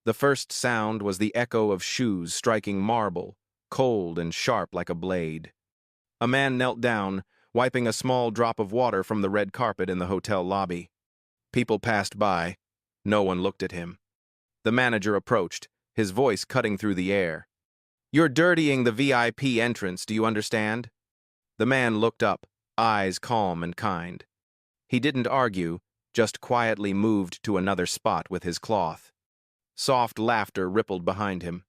The first sound was the echo of shoes striking marble, cold and sharp like a blade. A man knelt down, wiping a small drop of water from the red carpet in the hotel lobby. People passed by. No one looked at him. The manager approached, his voice cutting through the air. "You're dirtying the VIP entrance, do you understand?" The man looked up, eyes calm and kind. He didn't argue, just quietly moved to another spot with his cloth. Soft laughter rippled behind him.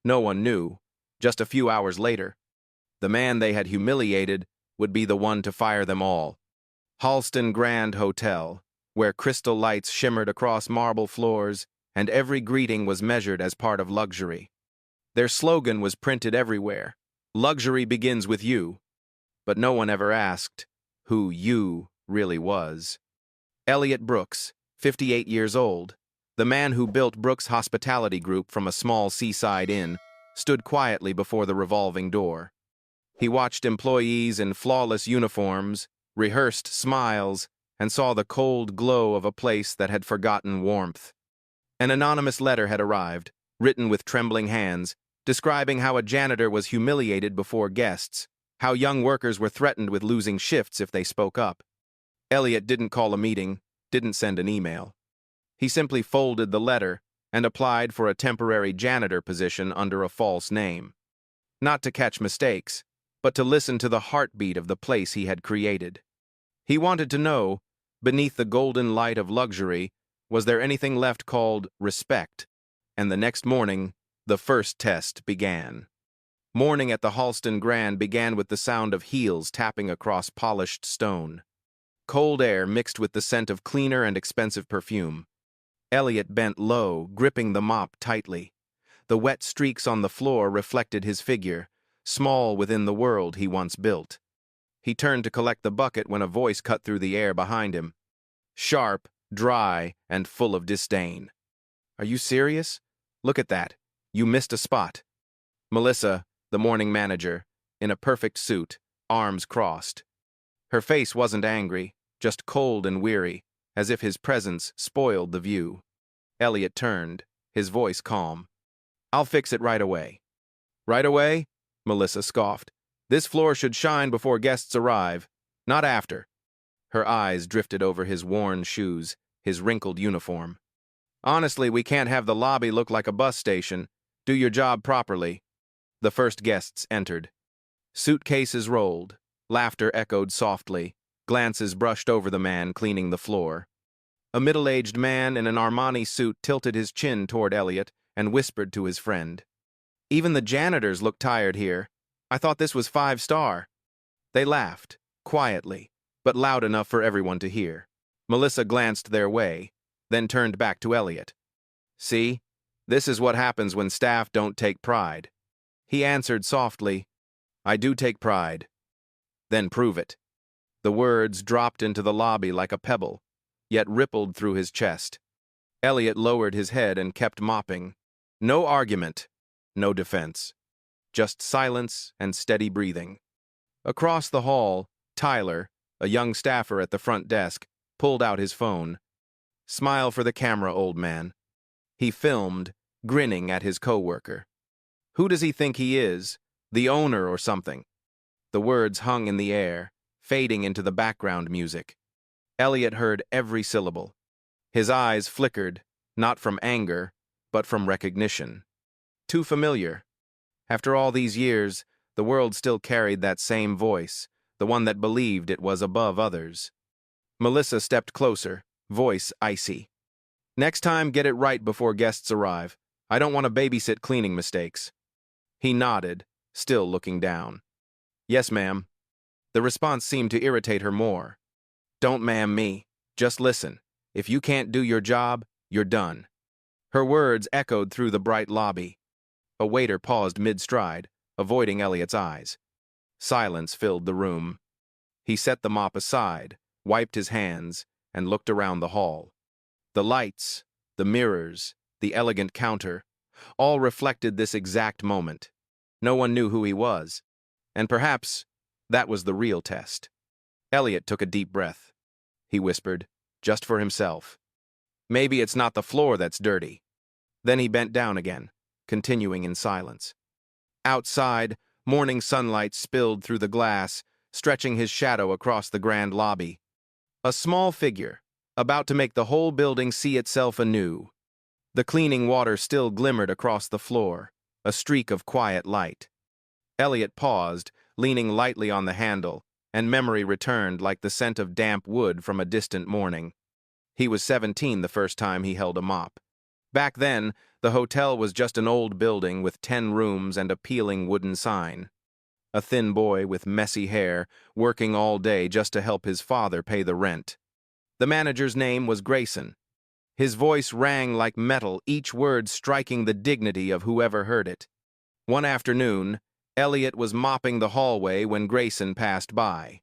No one knew, just a few hours later, the man they had humiliated would be the one to fire them all. Halston Grand Hotel, where crystal lights shimmered across marble floors, and every greeting was measured as part of luxury. Their slogan was printed everywhere: "Luxury begins with you." But no one ever asked who you really was. Elliot Brooks, 58 years old, the man who built Brooks' Hospitality Group from a small seaside inn, stood quietly before the revolving door. He watched employees in flawless uniforms, rehearsed smiles, and saw the cold glow of a place that had forgotten warmth. An anonymous letter had arrived, written with trembling hands, describing how a janitor was humiliated before guests, how young workers were threatened with losing shifts if they spoke up. Elliot didn't call a meeting, didn't send an email. He simply folded the letter and applied for a temporary janitor position under a false name. Not to catch mistakes, but to listen to the heartbeat of the place he had created. He wanted to know, beneath the golden light of luxury, was there anything left called respect? And the next morning, the first test began. Morning at the Halston Grand began with the sound of heels tapping across polished stone. Cold air mixed with the scent of cleaner and expensive perfume. Elliot bent low, gripping the mop tightly. The wet streaks on the floor reflected his figure, small within the world he once built. He turned to collect the bucket when a voice cut through the air behind him. Sharp, dry, and full of disdain. "Are you serious? Look at that. You missed a spot." Melissa, the morning manager, in a perfect suit, arms crossed. Her face wasn't angry, just cold and weary, as if his presence spoiled the view. Elliot turned, his voice calm. "I'll fix it right away." "Right away?" Melissa scoffed. "This floor should shine before guests arrive, not after." Her eyes drifted over his worn shoes, his wrinkled uniform. "Honestly, we can't have the lobby look like a bus station. Do your job properly." The first guests entered. Suitcases rolled, laughter echoed softly, glances brushed over the man cleaning the floor. A middle-aged man in an Armani suit tilted his chin toward Elliot and whispered to his friend. "Even the janitors look tired here. I thought this was 5-star." They laughed, quietly, but loud enough for everyone to hear. Melissa glanced their way, then turned back to Elliot. "See, this is what happens when staff don't take pride." He answered softly, "I do take pride." "Then prove it." The words dropped into the lobby like a pebble, yet rippled through his chest. Elliot lowered his head and kept mopping. No argument, no defense. Just silence and steady breathing. Across the hall, Tyler, a young staffer at the front desk, pulled out his phone. "Smile for the camera, old man." He filmed, grinning at his coworker. "Who does he think he is? The owner or something?" The words hung in the air, fading into the background music. Elliot heard every syllable. His eyes flickered, not from anger, but from recognition. Too familiar. After all these years, the world still carried that same voice, the one that believed it was above others. Melissa stepped closer, voice icy. "Next time, get it right before guests arrive. I don't want to babysit cleaning mistakes." He nodded, still looking down. "Yes, ma'am." The response seemed to irritate her more. "Don't ma'am me. Just listen. If you can't do your job, you're done." Her words echoed through the bright lobby. A waiter paused mid-stride, avoiding Elliot's eyes. Silence filled the room. He set the mop aside, wiped his hands, and looked around the hall. The lights, the mirrors, the elegant counter, all reflected this exact moment. No one knew who he was, and perhaps that was the real test. Elliot took a deep breath. He whispered, just for himself. "Maybe it's not the floor that's dirty. Then he bent down again, continuing in silence. Outside, morning sunlight spilled through the glass, stretching his shadow across the grand lobby. A small figure, about to make the whole building see itself anew. The cleaning water still glimmered across the floor, a streak of quiet light. Elliot paused, leaning lightly on the handle, and memory returned like the scent of damp wood from a distant morning. He was 17 the first time he held a mop. Back then, the hotel was just an old building with 10 rooms and a peeling wooden sign. A thin boy with messy hair, working all day just to help his father pay the rent. The manager's name was Grayson. His voice rang like metal, each word striking the dignity of whoever heard it. One afternoon, Elliot was mopping the hallway when Grayson passed by.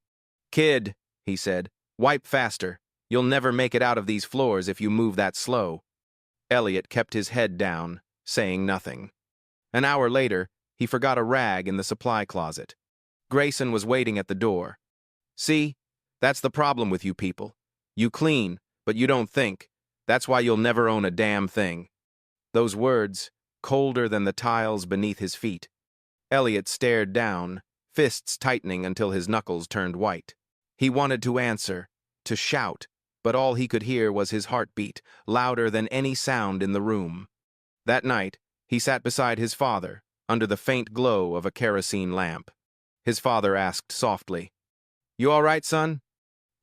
"Kid," he said, "wipe faster. You'll never make it out of these floors if you move that slow." Elliot kept his head down, saying nothing. An hour later, he forgot a rag in the supply closet. Grayson was waiting at the door. "See, that's the problem with you people. You clean, but you don't think. That's why you'll never own a damn thing." Those words, colder than the tiles beneath his feet. Elliot stared down, fists tightening until his knuckles turned white. He wanted to answer, to shout, but all he could hear was his heartbeat, louder than any sound in the room. That night, he sat beside his father, under the faint glow of a kerosene lamp. His father asked softly, "You all right, son?"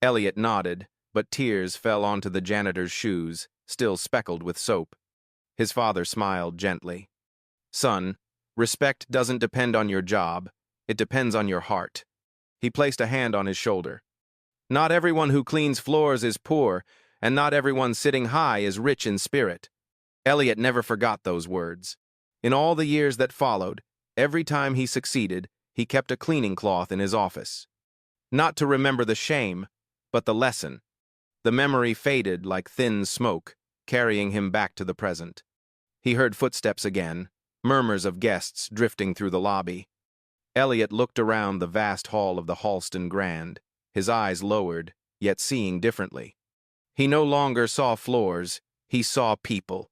Elliot nodded, but tears fell onto the janitor's shoes, still speckled with soap. His father smiled gently. "Son, respect doesn't depend on your job. It depends on your heart." He placed a hand on his shoulder. "Not everyone who cleans floors is poor, and not everyone sitting high is rich in spirit." Elliot never forgot those words. In all the years that followed, every time he succeeded, he kept a cleaning cloth in his office. Not to remember the shame, but the lesson. The memory faded like thin smoke, carrying him back to the present. He heard footsteps again, murmurs of guests drifting through the lobby. Elliot looked around the vast hall of the Halston Grand, his eyes lowered, yet seeing differently. He no longer saw floors, he saw people.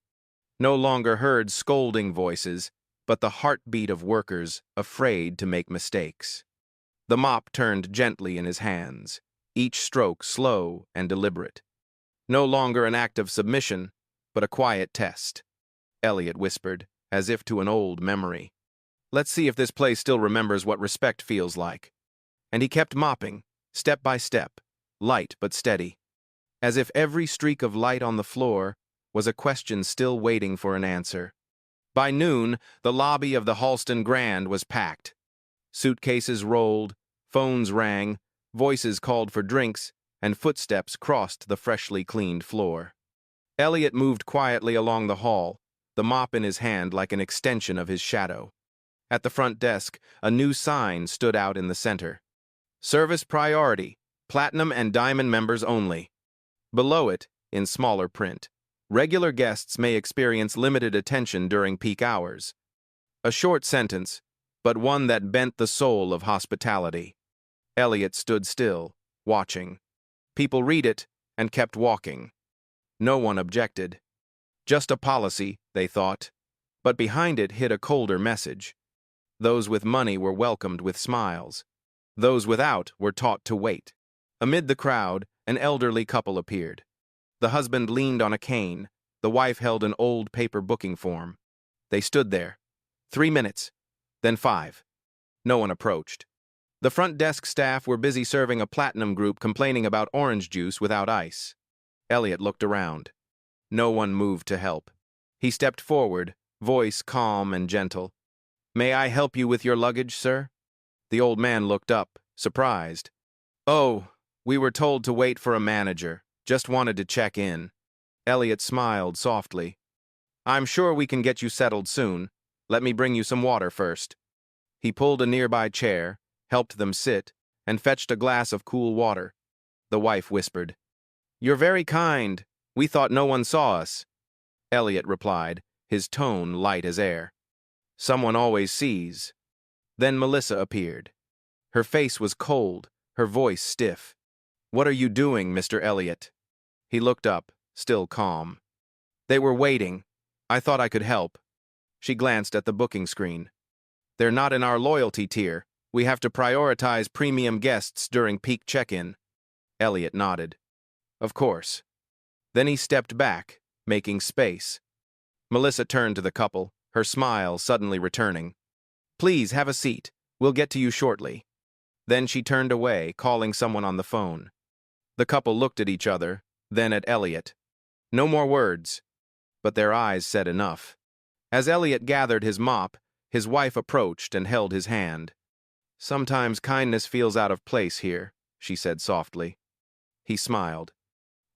No longer heard scolding voices, but the heartbeat of workers afraid to make mistakes. The mop turned gently in his hands, each stroke slow and deliberate. No longer an act of submission, but a quiet test. Elliot whispered, as if to an old memory. "Let's see if this place still remembers what respect feels like." And he kept mopping, step by step, light but steady, as if every streak of light on the floor was a question still waiting for an answer. By noon, the lobby of the Halston Grand was packed. Suitcases rolled, phones rang, voices called for drinks, and footsteps crossed the freshly cleaned floor. Elliot moved quietly along the hall, the mop in his hand like an extension of his shadow. At the front desk, a new sign stood out in the center. "Service priority, platinum and diamond members only." Below it, in smaller print, "Regular guests may experience limited attention during peak hours." A short sentence, but one that bent the soul of hospitality. Elliot stood still, watching. People read it and kept walking. No one objected. Just a policy, they thought. But behind it hid a colder message. Those with money were welcomed with smiles. Those without were taught to wait. Amid the crowd, an elderly couple appeared. The husband leaned on a cane. The wife held an old paper booking form. They stood there. 3 minutes, then 5. No one approached. The front desk staff were busy serving a platinum group complaining about orange juice without ice. Elliot looked around. No one moved to help. He stepped forward, voice calm and gentle. "May I help you with your luggage, sir?" The old man looked up, surprised. "Oh, we were told to wait for a manager. Just wanted to check in." Elliot smiled softly. "I'm sure we can get you settled soon. Let me bring you some water first." He pulled a nearby chair, helped them sit, and fetched a glass of cool water. The wife whispered, "You're very kind. We thought no one saw us." Elliot replied, his tone light as air. "Someone always sees." Then Melissa appeared. Her face was cold, her voice stiff. "What are you doing, Mr. Elliot?" He looked up, still calm. They were waiting, I thought I could help. She glanced at the booking screen. They're not in our loyalty tier. We have to prioritize premium guests during peak check-in. Elliot nodded. Of course. Then he stepped back, making space. Melissa turned to the couple, her smile suddenly returning. Please have a seat. We'll get to you shortly. Then she turned away, calling someone on the phone. The couple looked at each other, then at Elliot. No more words, but their eyes said enough. As Elliot gathered his mop, his wife approached and held his hand. Sometimes kindness feels out of place here, she said softly. He smiled.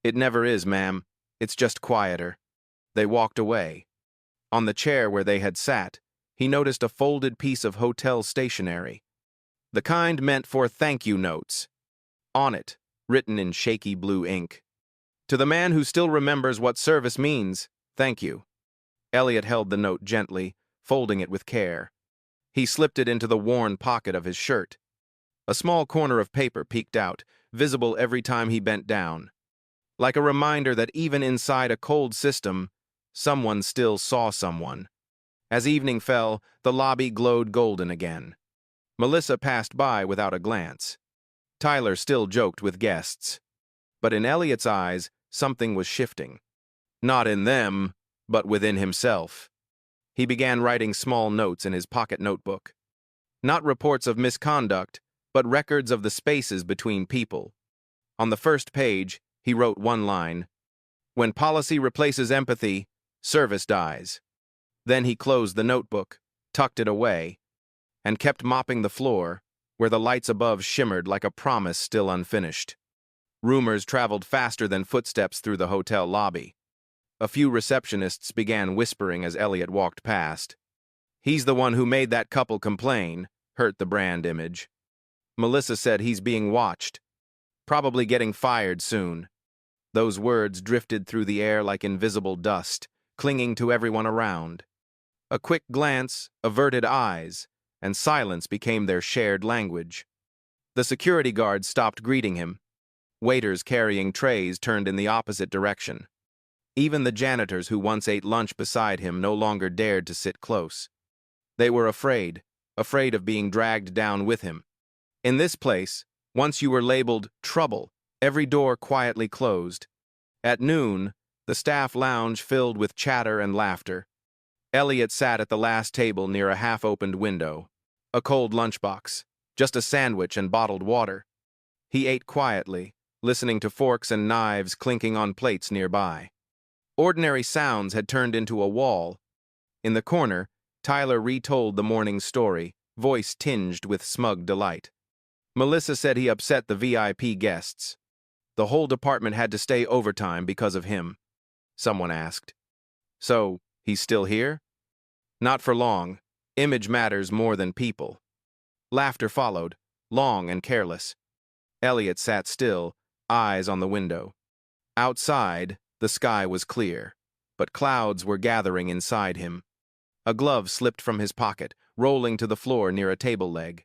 It never is, ma'am. It's just quieter. They walked away. On the chair where they had sat, he noticed a folded piece of hotel stationery. The kind meant for thank you notes. On it, written in shaky blue ink. To the man who still remembers what service means, thank you. Elliot held the note gently, folding it with care. He slipped it into the worn pocket of his shirt. A small corner of paper peeked out, visible every time he bent down. Like a reminder that even inside a cold system, someone still saw someone. As evening fell, the lobby glowed golden again. Melissa passed by without a glance. Tyler still joked with guests. But in Elliot's eyes, something was shifting. Not in them, but within himself. He began writing small notes in his pocket notebook. Not reports of misconduct, but records of the spaces between people. On the first page, he wrote one line, "When policy replaces empathy, service dies." Then he closed the notebook, tucked it away, and kept mopping the floor, where the lights above shimmered like a promise still unfinished. Rumors traveled faster than footsteps through the hotel lobby. A few receptionists began whispering as Elliot walked past. He's the one who made that couple complain, hurt the brand image. Melissa said he's being watched, probably getting fired soon. Those words drifted through the air like invisible dust, clinging to everyone around. A quick glance, averted eyes, and silence became their shared language. The security guards stopped greeting him. Waiters carrying trays turned in the opposite direction. Even the janitors who once ate lunch beside him no longer dared to sit close. They were afraid of being dragged down with him. In this place, once you were labeled trouble, every door quietly closed. At noon, the staff lounge filled with chatter and laughter. Elliot sat at the last table near a half-opened window. A cold lunchbox, just a sandwich and bottled water. He ate quietly, listening to forks and knives clinking on plates nearby. Ordinary sounds had turned into a wall. In the corner, Tyler retold the morning's story, voice tinged with smug delight. Melissa said he upset the VIP guests. The whole department had to stay overtime because of him. Someone asked. So, he's still here? Not for long. Image matters more than people. Laughter followed, long and careless. Elliot sat still, eyes on the window. Outside, the sky was clear, but clouds were gathering inside him. A glove slipped from his pocket, rolling to the floor near a table leg.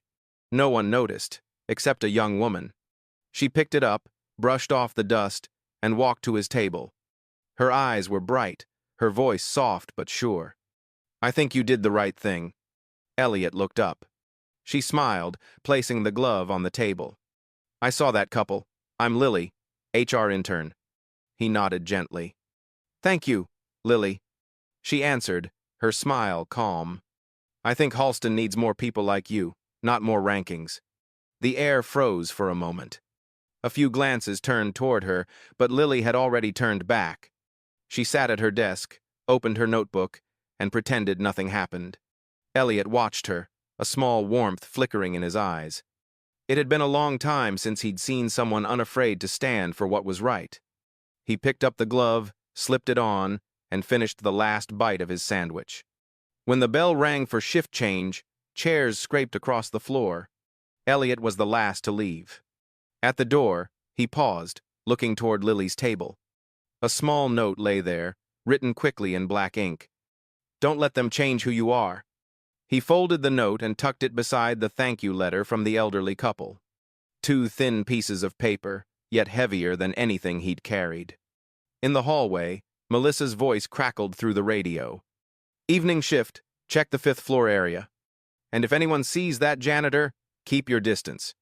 No one noticed, except a young woman. She picked it up, brushed off the dust, and walked to his table. Her eyes were bright, her voice soft but sure. "I think you did the right thing." Elliot looked up. She smiled, placing the glove on the table. "I saw that couple. I'm Lily, HR intern." He nodded gently. "Thank you, Lily." She answered, her smile calm. "I think Halston needs more people like you, not more rankings." The air froze for a moment. A few glances turned toward her, but Lily had already turned back. She sat at her desk, opened her notebook, and pretended nothing happened. Elliot watched her, a small warmth flickering in his eyes. It had been a long time since he'd seen someone unafraid to stand for what was right. He picked up the glove, slipped it on, and finished the last bite of his sandwich. When the bell rang for shift change, chairs scraped across the floor. Elliot was the last to leave. At the door, he paused, looking toward Lily's table. A small note lay there, written quickly in black ink. "Don't let them change who you are." He folded the note and tucked it beside the thank you letter from the elderly couple. Two thin pieces of paper, yet heavier than anything he'd carried. In the hallway, Melissa's voice crackled through the radio. Evening shift, check the 5th floor area. And if anyone sees that janitor, keep your distance.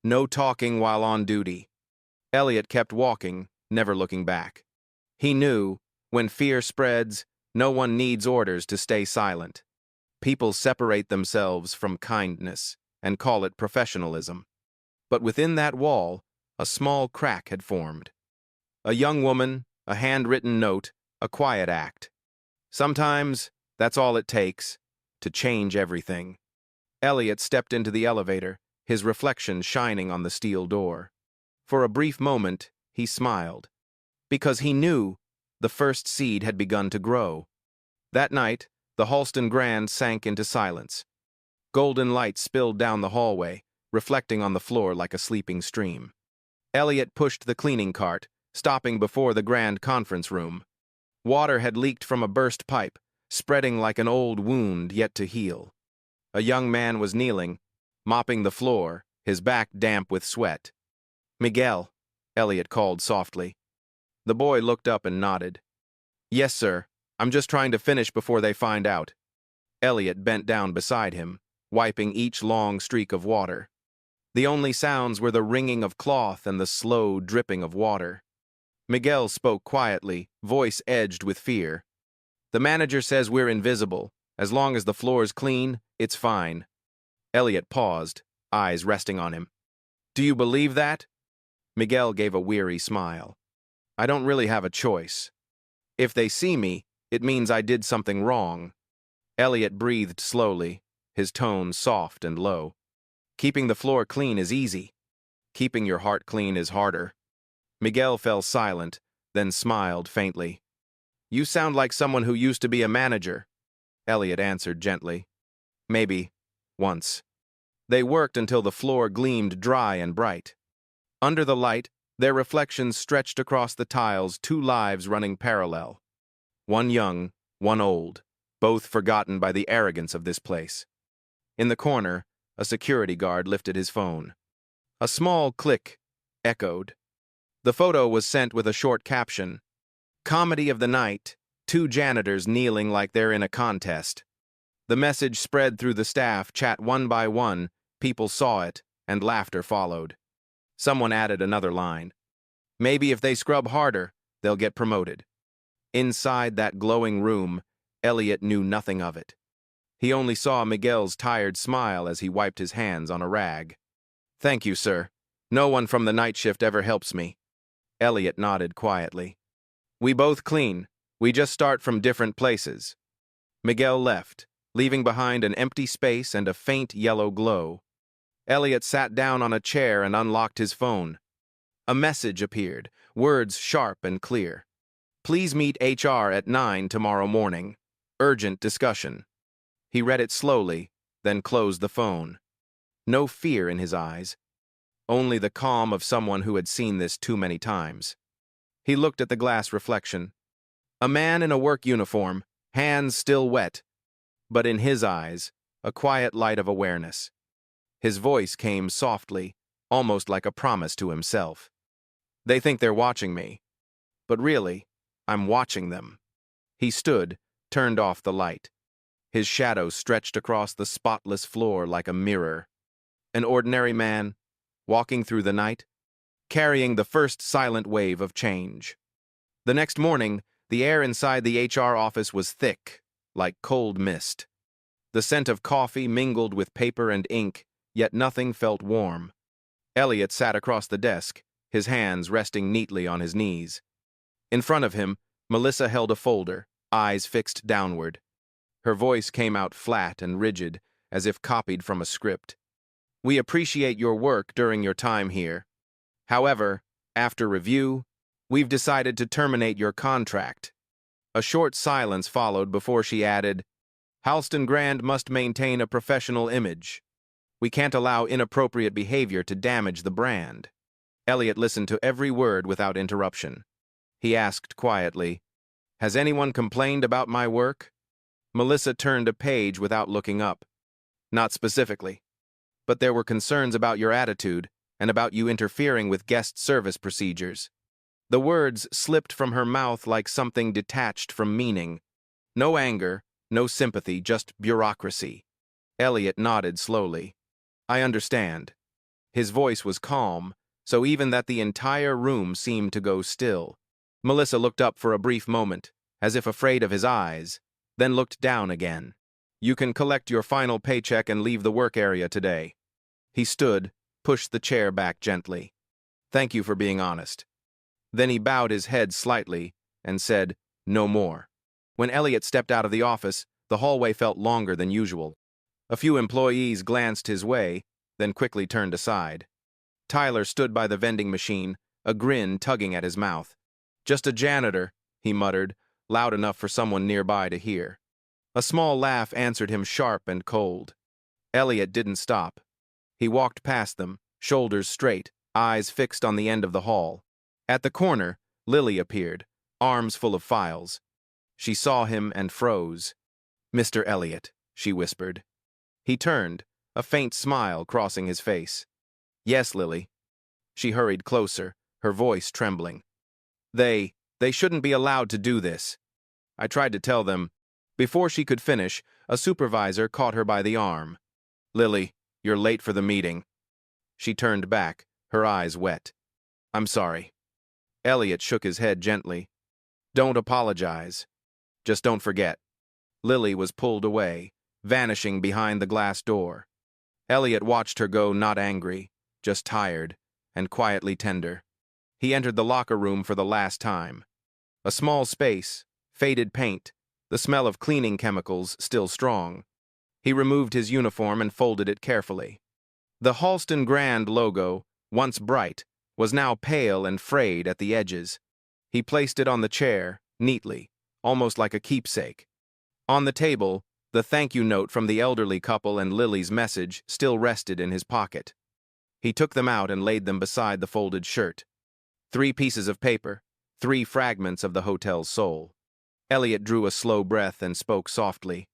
No talking while on duty. Elliot kept walking, never looking back. He knew, when fear spreads, no one needs orders to stay silent. People separate themselves from kindness and call it professionalism. But within that wall, a small crack had formed. A young woman, a handwritten note, a quiet act. Sometimes, that's all it takes to change everything. Elliot stepped into the elevator, his reflection shining on the steel door. For a brief moment, he smiled, because he knew the first seed had begun to grow. That night, the Halston Grand sank into silence. Golden light spilled down the hallway, reflecting on the floor like a sleeping stream. Elliot pushed the cleaning cart, stopping before the grand conference room. Water had leaked from a burst pipe, spreading like an old wound yet to heal. A young man was kneeling, mopping the floor, his back damp with sweat. "Miguel," Elliot called softly. The boy looked up and nodded. "Yes, sir. I'm just trying to finish before they find out." Elliot bent down beside him, wiping each long streak of water. The only sounds were the ringing of cloth and the slow dripping of water. Miguel spoke quietly, voice edged with fear. "The manager says we're invisible. As long as the floor's clean, it's fine." Elliot paused, eyes resting on him. "Do you believe that?" Miguel gave a weary smile. "I don't really have a choice. If they see me, it means I did something wrong." Elliot breathed slowly, his tone soft and low. "Keeping the floor clean is easy. Keeping your heart clean is harder." Miguel fell silent, then smiled faintly. "You sound like someone who used to be a manager," Elliot answered gently. "Maybe, once." They worked until the floor gleamed dry and bright. Under the light, their reflections stretched across the tiles, 2 lives running parallel. One young, one old, both forgotten by the arrogance of this place. In the corner, a security guard lifted his phone. A small click echoed. The photo was sent with a short caption. "Comedy of the night, 2 janitors kneeling like they're in a contest." The message spread through the staff chat one by one, people saw it, and laughter followed. Someone added another line. "Maybe if they scrub harder, they'll get promoted." Inside that glowing room, Elliot knew nothing of it. He only saw Miguel's tired smile as he wiped his hands on a rag. "Thank you, sir. No one from the night shift ever helps me." Elliot nodded quietly. "We both clean. We just start from different places." Miguel left, leaving behind an empty space and a faint yellow glow. Elliot sat down on a chair and unlocked his phone. A message appeared, words sharp and clear. "Please meet HR at 9 tomorrow morning. Urgent discussion." He read it slowly, then closed the phone. No fear in his eyes, only the calm of someone who had seen this too many times. He looked at the glass reflection. A man in a work uniform, hands still wet, but in his eyes, a quiet light of awareness. His voice came softly, almost like a promise to himself. "They think they're watching me, but really, I'm watching them." He stood, turned off the light. His shadow stretched across the spotless floor like a mirror. An ordinary man, walking through the night, carrying the first silent wave of change. The next morning, the air inside the HR office was thick, like cold mist. The scent of coffee mingled with paper and ink, yet nothing felt warm. Elliot sat across the desk, his hands resting neatly on his knees. In front of him, Melissa held a folder, eyes fixed downward. Her voice came out flat and rigid, as if copied from a script. "We appreciate your work during your time here. However, after review, we've decided to terminate your contract." A short silence followed before she added, "Halston Grand must maintain a professional image. We can't allow inappropriate behavior to damage the brand." Elliot listened to every word without interruption. He asked quietly, "Has anyone complained about my work?" Melissa turned a page without looking up. "Not specifically. But there were concerns about your attitude and about you interfering with guest service procedures." The words slipped from her mouth like something detached from meaning. No anger, no sympathy, just bureaucracy. Elliot nodded slowly. I understand. His voice was calm, so even that the entire room seemed to go still. Melissa looked up for a brief moment, as if afraid of his eyes, then looked down again. You can collect your final paycheck and leave the work area today. He stood, pushed the chair back gently. Thank you for being honest. Then he bowed his head slightly and said, no more. When Elliot stepped out of the office, the hallway felt longer than usual. A few employees glanced his way, then quickly turned aside. Tyler stood by the vending machine, a grin tugging at his mouth. Just a janitor, he muttered, loud enough for someone nearby to hear. A small laugh answered him sharp and cold. Elliot didn't stop. He walked past them, shoulders straight, eyes fixed on the end of the hall. At the corner, Lily appeared, arms full of files. She saw him and froze. Mr. Elliot, she whispered. He turned, a faint smile crossing his face. Yes, Lily. She hurried closer, her voice trembling. They shouldn't be allowed to do this. I tried to tell them. Before she could finish, a supervisor caught her by the arm. Lily, you're late for the meeting. She turned back, her eyes wet. I'm sorry. Elliot shook his head gently. Don't apologize. Just don't forget. Lily was pulled away, vanishing behind the glass door. Elliot watched her go, not angry, just tired, and quietly tender. He entered the locker room for the last time. A small space, faded paint, the smell of cleaning chemicals still strong. He removed his uniform and folded it carefully. The Halston Grand logo, once bright, was now pale and frayed at the edges. He placed it on the chair, neatly, almost like a keepsake. On the table, the thank you note from the elderly couple and Lily's message still rested in his pocket. He took them out and laid them beside the folded shirt. 3 pieces of paper, 3 fragments of the hotel's soul. Elliot drew a slow breath and spoke softly.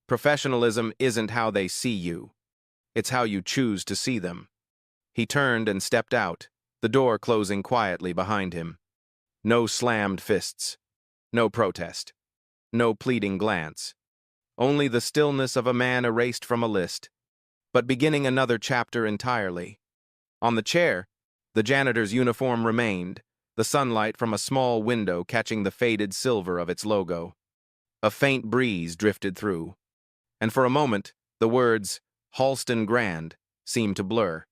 Professionalism isn't how they see you. It's how you choose to see them. He turned and stepped out, the door closing quietly behind him. No slammed fists. No protest. No pleading glance. Only the stillness of a man erased from a list, but beginning another chapter entirely. On the chair, the janitor's uniform remained, the sunlight from a small window catching the faded silver of its logo. A faint breeze drifted through, and for a moment, the words, Halston Grand, seemed to blur.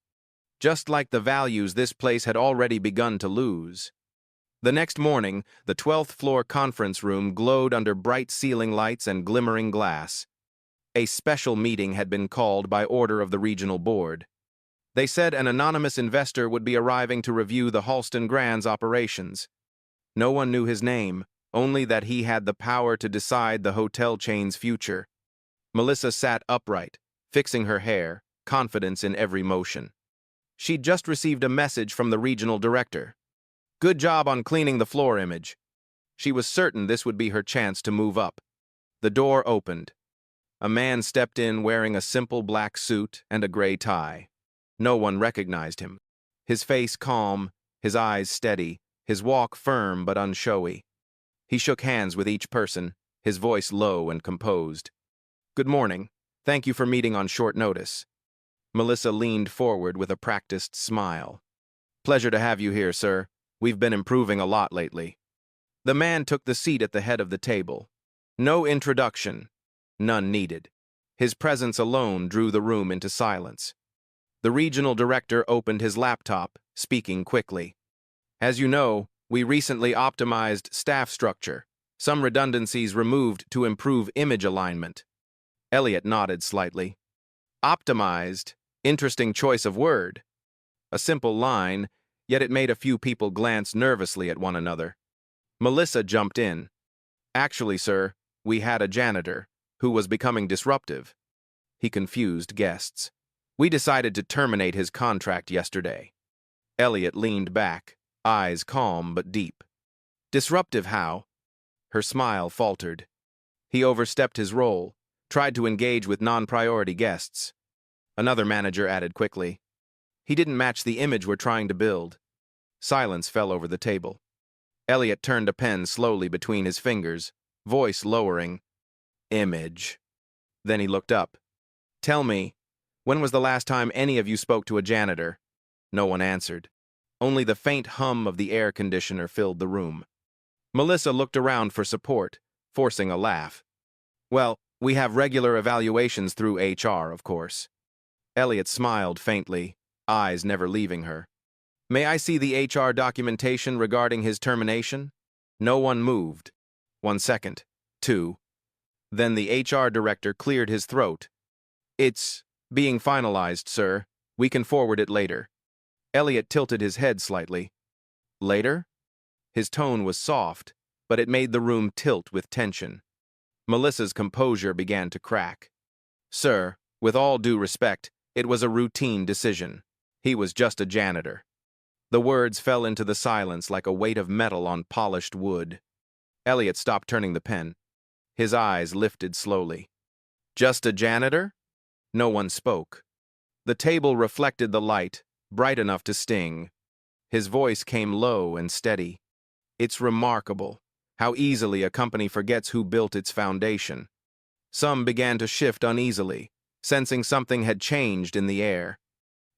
Just like the values this place had already begun to lose. The next morning, the 12th floor conference room glowed under bright ceiling lights and glimmering glass. A special meeting had been called by order of the regional board. They said an anonymous investor would be arriving to review the Halston Grand's operations. No one knew his name, only that he had the power to decide the hotel chain's future. Melissa sat upright, fixing her hair, confidence in every motion. She'd just received a message from the regional director. Good job on cleaning the floor image. She was certain this would be her chance to move up. The door opened. A man stepped in wearing a simple black suit and a gray tie. No one recognized him. His face calm, his eyes steady, his walk firm but unshowy. He shook hands with each person, his voice low and composed. Good morning. Thank you for meeting on short notice. Melissa leaned forward with a practiced smile. Pleasure to have you here, sir. We've been improving a lot lately. The man took the seat at the head of the table. No introduction. None needed. His presence alone drew the room into silence. The regional director opened his laptop, speaking quickly. As you know, we recently optimized staff structure, some redundancies removed to improve image alignment. Elliot nodded slightly. Optimized? Interesting choice of word. A simple line, yet it made a few people glance nervously at one another. Melissa jumped in. Actually, sir, we had a janitor who was becoming disruptive. He confused guests. We decided to terminate his contract yesterday. Elliot leaned back, eyes calm but deep. Disruptive how? Her smile faltered. He overstepped his role, tried to engage with non-priority guests. Another manager added quickly. He didn't match the image we're trying to build. Silence fell over the table. Elliot turned a pen slowly between his fingers, voice lowering. Image. Then he looked up. Tell me, when was the last time any of you spoke to a janitor? No one answered. Only the faint hum of the air conditioner filled the room. Melissa looked around for support, forcing a laugh. Well, we have regular evaluations through HR, of course. Elliot smiled faintly, eyes never leaving her. May I see the HR documentation regarding his termination? No one moved. 1 second. 2. Then the HR director cleared his throat. It's being finalized, sir. We can forward it later. Elliot tilted his head slightly. Later? His tone was soft, but it made the room tilt with tension. Melissa's composure began to crack. Sir, with all due respect, it was a routine decision. He was just a janitor. The words fell into the silence like a weight of metal on polished wood. Elliot stopped turning the pen. His eyes lifted slowly. Just a janitor? No one spoke. The table reflected the light, bright enough to sting. His voice came low and steady. It's remarkable how easily a company forgets who built its foundation. Some began to shift uneasily, sensing something had changed in the air.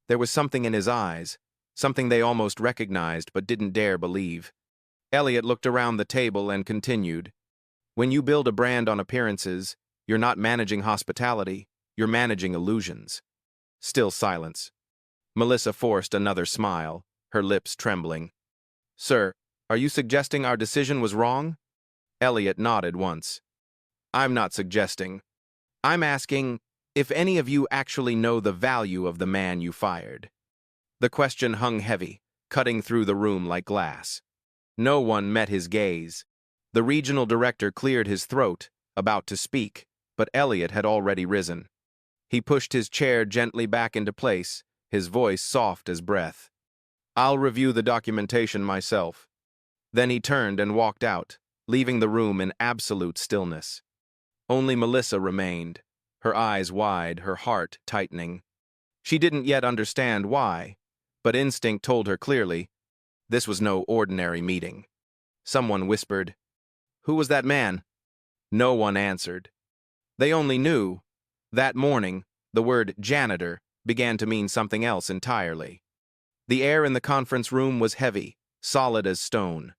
There was something in his eyes, something they almost recognized but didn't dare believe. Elliot looked around the table and continued. When you build a brand on appearances, you're not managing hospitality, you're managing illusions. Still silence. Melissa forced another smile, her lips trembling. Sir, are you suggesting our decision was wrong? Elliot nodded once. I'm not suggesting. I'm asking if any of you actually know the value of the man you fired. The question hung heavy, cutting through the room like glass. No one met his gaze. The regional director cleared his throat, about to speak, but Elliot had already risen. He pushed his chair gently back into place, his voice soft as breath. I'll review the documentation myself. Then he turned and walked out, leaving the room in absolute stillness. Only Melissa remained, her eyes wide, her heart tightening. She didn't yet understand why, but instinct told her clearly, this was no ordinary meeting. Someone whispered, Who was that man? No one answered. They only knew, that morning, the word janitor began to mean something else entirely. The air in the conference room was heavy, solid as stone.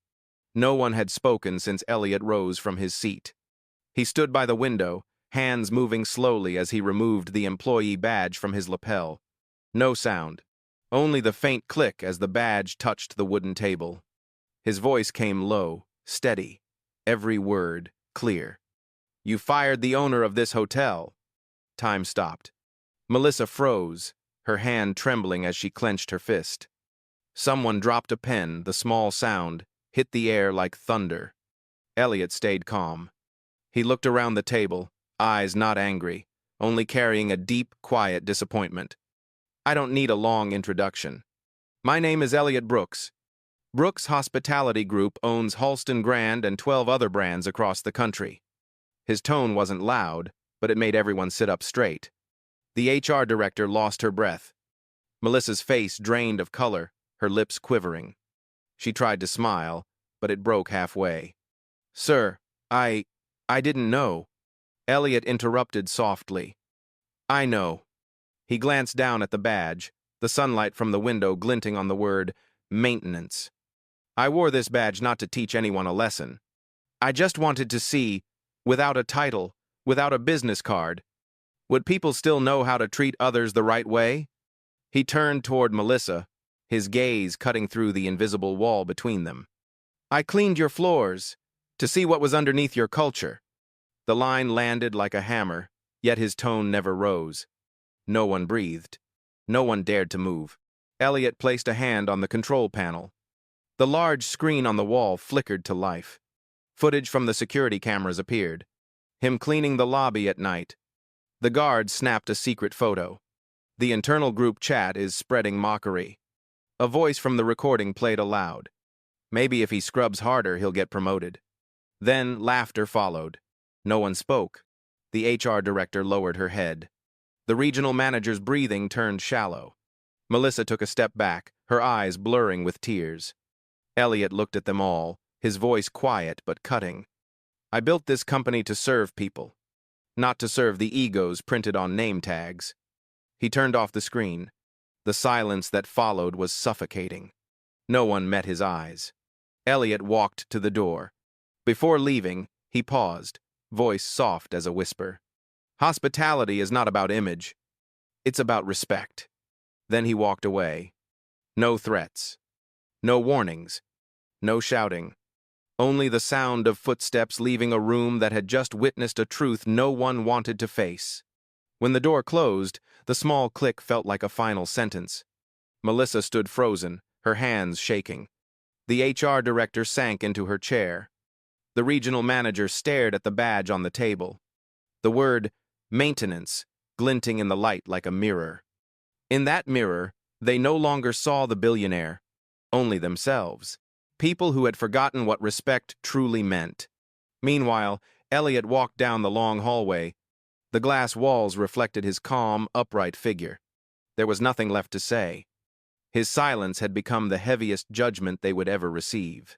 No one had spoken since Elliot rose from his seat. He stood by the window, hands moving slowly as he removed the employee badge from his lapel. No sound, only the faint click as the badge touched the wooden table. His voice came low, steady, every word clear. You fired the owner of this hotel. Time stopped. Melissa froze, her hand trembling as she clenched her fist. Someone dropped a pen, the small sound hit the air like thunder. Elliot stayed calm. He looked around the table, eyes not angry, only carrying a deep, quiet disappointment. I don't need a long introduction. My name is Elliot Brooks. Brooks Hospitality Group owns Halston Grand and 12 other brands across the country. His tone wasn't loud, but it made everyone sit up straight. The HR director lost her breath. Melissa's face drained of color, her lips quivering. She tried to smile, but it broke halfway. Sir, I didn't know. Elliot interrupted softly. I know. He glanced down at the badge, the sunlight from the window glinting on the word maintenance. I wore this badge not to teach anyone a lesson. I just wanted to see, without a title, without a business card, would people still know how to treat others the right way? He turned toward Melissa, his gaze cutting through the invisible wall between them. I cleaned your floors to see what was underneath your culture. The line landed like a hammer, yet his tone never rose. No one breathed. No one dared to move. Elliot placed a hand on the control panel. The large screen on the wall flickered to life. Footage from the security cameras appeared. Him cleaning the lobby at night. The guard snapped a secret photo. The internal group chat is spreading mockery. A voice from the recording played aloud. Maybe if he scrubs harder, he'll get promoted. Then laughter followed. No one spoke. The HR director lowered her head. The regional manager's breathing turned shallow. Melissa took a step back, her eyes blurring with tears. Elliot looked at them all, his voice quiet but cutting. "I built this company to serve people, not to serve the egos printed on name tags." He turned off the screen. The silence that followed was suffocating. No one met his eyes. Elliot walked to the door. Before leaving, he paused, voice soft as a whisper. "Hospitality is not about image. It's about respect." Then he walked away. No threats. No warnings. No shouting. Only the sound of footsteps leaving a room that had just witnessed a truth no one wanted to face. When the door closed, the small click felt like a final sentence. Melissa stood frozen, her hands shaking. The HR director sank into her chair. The regional manager stared at the badge on the table. The word maintenance glinting in the light like a mirror. In that mirror, they no longer saw the billionaire, only themselves. People who had forgotten what respect truly meant. Meanwhile, Elliot walked down the long hallway. The glass walls reflected his calm, upright figure. There was nothing left to say. His silence had become the heaviest judgment they would ever receive.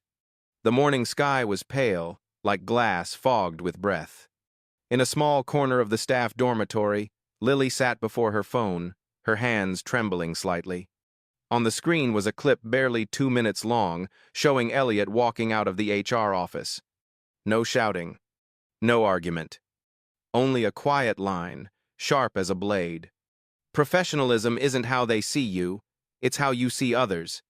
The morning sky was pale, like glass fogged with breath. In a small corner of the staff dormitory, Lily sat before her phone, her hands trembling slightly. On the screen was a clip barely 2 minutes long, showing Elliot walking out of the HR office. No shouting. No argument. Only a quiet line, sharp as a blade. "Professionalism isn't how they see you, it's how you see others."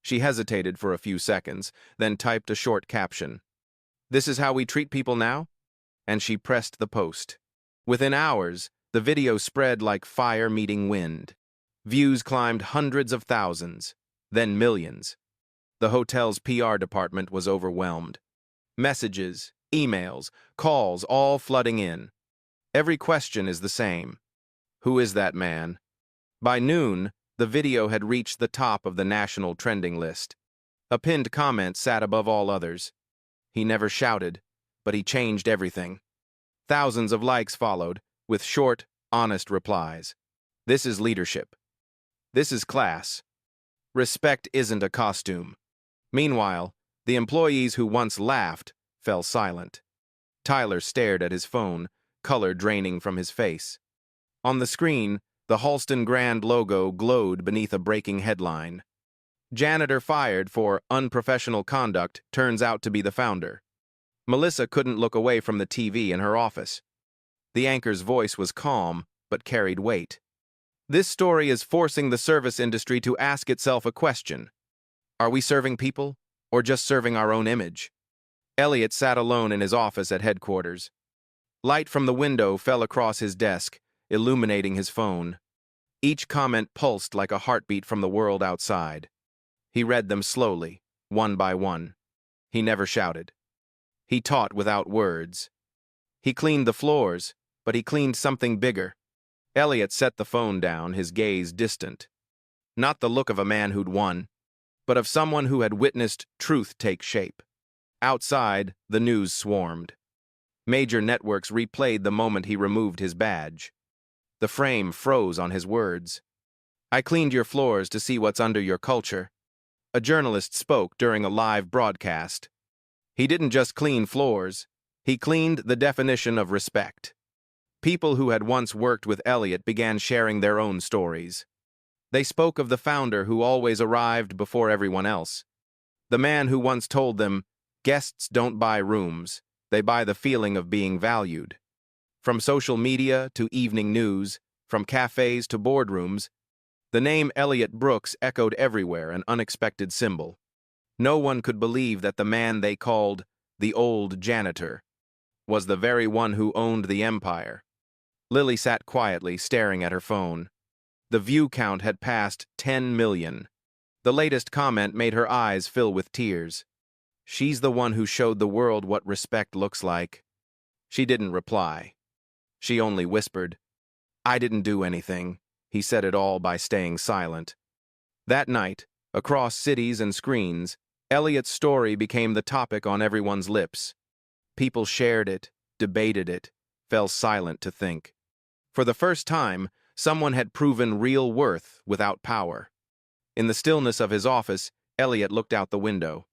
She hesitated for a few seconds, then typed a short caption. "This is how we treat people now?" And she pressed the post. Within hours, the video spread like fire meeting wind. Views climbed hundreds of thousands, then millions. The hotel's PR department was overwhelmed. Messages, emails, calls, all flooding in. Every question is the same. Who is that man? By noon, the video had reached the top of the national trending list. A pinned comment sat above all others. "He never shouted, but he changed everything." Thousands of likes followed, with short, honest replies. This is leadership. This is class. Respect isn't a costume. Meanwhile, the employees who once laughed fell silent. Tyler stared at his phone, color draining from his face. On the screen, the Halston Grand logo glowed beneath a breaking headline. "Janitor fired for unprofessional conduct turns out to be the founder." Melissa couldn't look away from the TV in her office. The anchor's voice was calm, but carried weight. This story is forcing the service industry to ask itself a question. Are we serving people, or just serving our own image? Elliot sat alone in his office at headquarters. Light from the window fell across his desk, illuminating his phone. Each comment pulsed like a heartbeat from the world outside. He read them slowly, one by one. He never shouted. He taught without words. He cleaned the floors, but he cleaned something bigger. Elliot set the phone down, his gaze distant. Not the look of a man who'd won, but of someone who had witnessed truth take shape. Outside, the news swarmed. Major networks replayed the moment he removed his badge. The frame froze on his words. "I cleaned your floors to see what's under your culture." A journalist spoke during a live broadcast. He didn't just clean floors, he cleaned the definition of respect. People who had once worked with Elliot began sharing their own stories. They spoke of the founder who always arrived before everyone else. The man who once told them, "Guests don't buy rooms, they buy the feeling of being valued." From social media to evening news, from cafes to boardrooms, the name Elliot Brooks echoed everywhere, an unexpected symbol. No one could believe that the man they called the old janitor was the very one who owned the empire. Lily sat quietly, staring at her phone. The view count had passed 10 million. The latest comment made her eyes fill with tears. She's the one who showed the world what respect looks like. She didn't reply. She only whispered. "I didn't do anything." He said it all by staying silent. That night, across cities and screens, Elliot's story became the topic on everyone's lips. People shared it, debated it, fell silent to think. For the first time, someone had proven real worth without power. In the stillness of his office, Elliot looked out the window.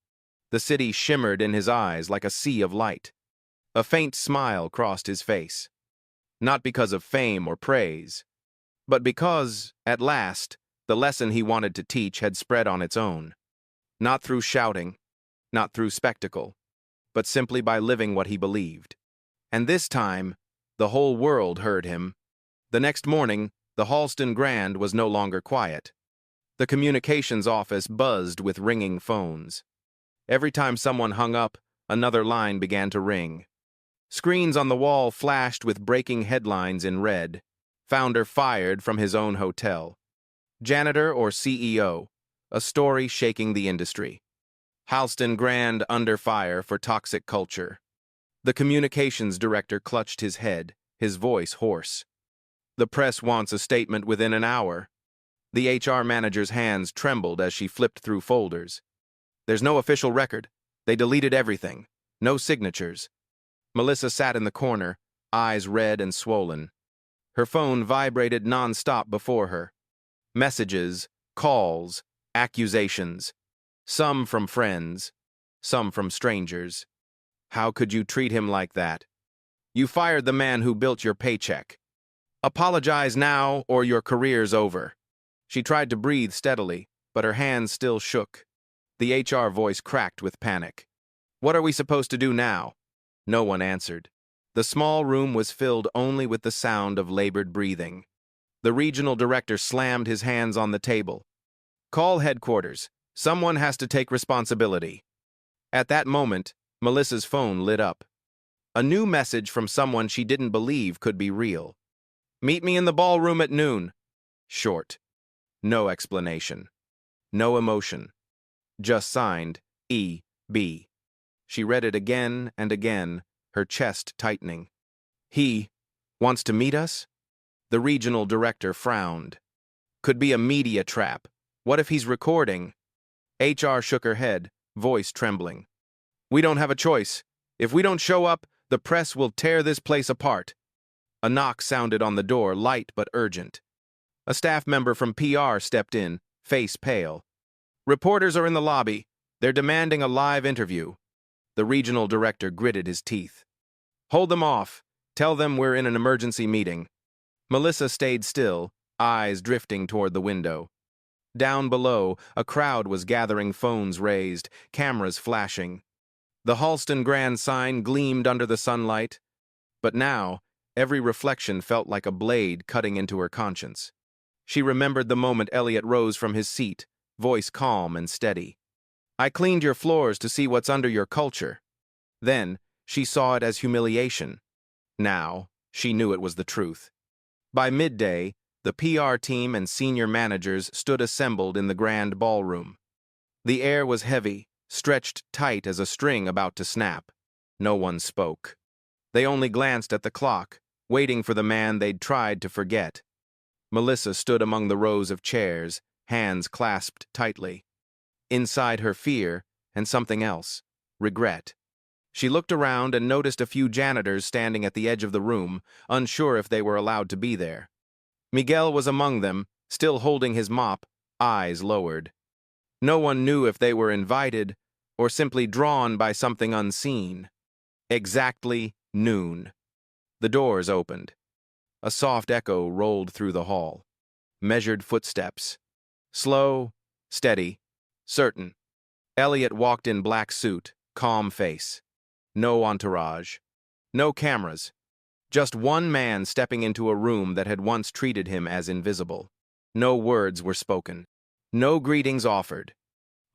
The city shimmered in his eyes like a sea of light. A faint smile crossed his face. Not because of fame or praise, but because, at last, the lesson he wanted to teach had spread on its own. Not through shouting, not through spectacle, but simply by living what he believed. And this time, the whole world heard him. The next morning, the Halston Grand was no longer quiet. The communications office buzzed with ringing phones. Every time someone hung up, another line began to ring. Screens on the wall flashed with breaking headlines in red. Founder fired from his own hotel. Janitor or CEO, a story shaking the industry. Halston Grand under fire for toxic culture. The communications director clutched his head, his voice hoarse. The press wants a statement within an hour. The HR manager's hands trembled as she flipped through folders. There's no official record. They deleted everything. No signatures. Melissa sat in the corner, eyes red and swollen. Her phone vibrated non-stop before her. Messages, calls, accusations. Some from friends, some from strangers. How could you treat him like that? You fired the man who built your paycheck. Apologize now or your career's over. She tried to breathe steadily, but her hands still shook. The HR voice cracked with panic. What are we supposed to do now? No one answered. The small room was filled only with the sound of labored breathing. The regional director slammed his hands on the table. Call headquarters. Someone has to take responsibility. At that moment, Melissa's phone lit up. A new message from someone she didn't believe could be real. Meet me in the ballroom at noon. Short. No explanation. No emotion. Just signed, E.B. She read it again and again, her chest tightening. He wants to meet us? The regional director frowned. Could be a media trap. What if he's recording? HR shook her head, voice trembling. We don't have a choice. If we don't show up, the press will tear this place apart. A knock sounded on the door, light but urgent. A staff member from PR stepped in, face pale. Reporters are in the lobby. They're demanding a live interview. The regional director gritted his teeth. Hold them off. Tell them we're in an emergency meeting. Melissa stayed still, eyes drifting toward the window. Down below, a crowd was gathering, phones raised, cameras flashing. The Halston Grand sign gleamed under the sunlight, but now, every reflection felt like a blade cutting into her conscience. She remembered the moment Elliot rose from his seat, voice calm and steady. I cleaned your floors to see what's under your culture. Then, she saw it as humiliation. Now, she knew it was the truth. By midday, the PR team and senior managers stood assembled in the grand ballroom. The air was heavy, stretched tight as a string about to snap. No one spoke. They only glanced at the clock, waiting for the man they'd tried to forget. Melissa stood among the rows of chairs, hands clasped tightly. Inside her fear, and something else, regret. She looked around and noticed a few janitors standing at the edge of the room, unsure if they were allowed to be there. Miguel was among them, still holding his mop, eyes lowered. No one knew if they were invited or simply drawn by something unseen. Exactly noon. The doors opened. A soft echo rolled through the hall. Measured footsteps. Slow, steady, certain. Elliot walked in black suit, calm face. No entourage. No cameras. Just one man stepping into a room that had once treated him as invisible. No words were spoken. No greetings offered.